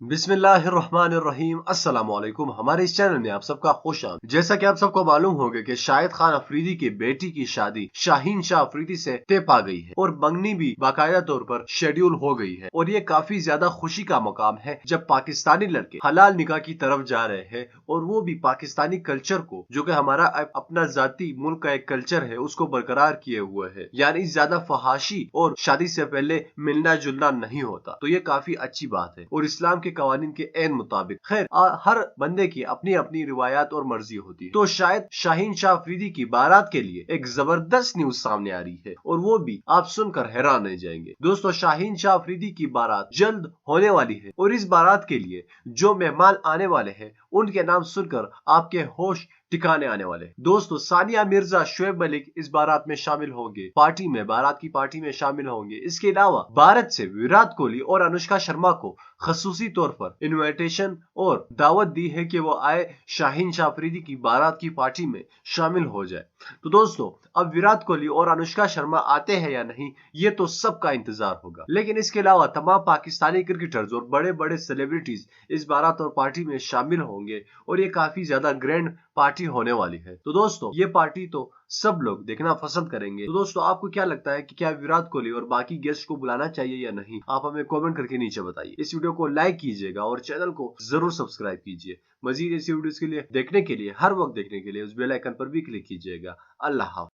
बिस्मिल्लाहिर्रहमानिर्रहीम अस्सलाम वालेकुम। हमारे इस चैनल में आप सबका खुश आमदीद। जैसा कि आप सबको मालूम होगा कि शाहिद खान अफरीदी की बेटी की शादी शाहीन शाह अफरीदी से तय पा गई है और मंगनी भी बाकायदा तौर पर शेड्यूल हो गई है और ये काफी ज्यादा खुशी का मकाम है जब पाकिस्तानी लड़के हलाल निकाह की तरफ जा रहे हैं और वो भी पाकिस्तानी कल्चर को, जो कि हमारा अपना जाती मुल्क का एक कल्चर है, उसको बरकरार किए हुए है। यानी ज्यादा फहाशी और शादी से पहले मिलना जुलना नहीं होता, तो ये काफी अच्छी बात है और इस्लाम के कवानीन के एन मुताबिक। खैर, हर बंदे की अपनी अपनी रिवायात और मर्जी होती है, तो शायद शाहीन शाह अफरीदी की बारात के लिए एक जबरदस्त न्यूज सामने आ रही है और वो भी आप सुनकर हैरान रह जाएंगे। दोस्तों, शाहीन शाह अफरीदी की बारात जल्द होने वाली है और इस बारात के लिए जो मेहमान आने वाले हैं उनके नाम सुनकर आपके होश ठिकाने आने वाले। दोस्तों, सानिया मिर्जा, शुएब मलिक इस बारात में शामिल होंगे, बारात की पार्टी में शामिल होंगे। इसके अलावा भारत से विराट कोहली और अनुष्का शर्मा को खसूसी तौर पर इनविटेशन और दावत दी है कि वो आए शाहीन शाह अफरीदी की बारात की पार्टी में शामिल हो जाए। तो दोस्तों, अब विराट कोहली और अनुष्का शर्मा आते हैं या नहीं, ये तो सबका इंतजार होगा। लेकिन इसके अलावा तमाम पाकिस्तानी क्रिकेटर्स और बड़े बड़े सेलिब्रिटीज इस बारात और पार्टी में शामिल होंगे और ये काफी ज्यादा ग्रैंड पार्टी होने वाली है। तो दोस्तों, ये पार्टी तो सब लोग देखना पसंद करेंगे। तो दोस्तों, आपको क्या लगता है कि क्या विराट कोहली और बाकी गेस्ट को बुलाना चाहिए या नहीं? आप हमें कमेंट करके नीचे बताइए। इस वीडियो को लाइक कीजिएगा और चैनल को जरूर सब्सक्राइब कीजिए। मजीद ऐसी वीडियोस के लिए देखने के लिए, हर वक्त देखने के लिए उस बेल आइकन पर भी क्लिक कीजिएगा। अल्लाह हाफ़िज़।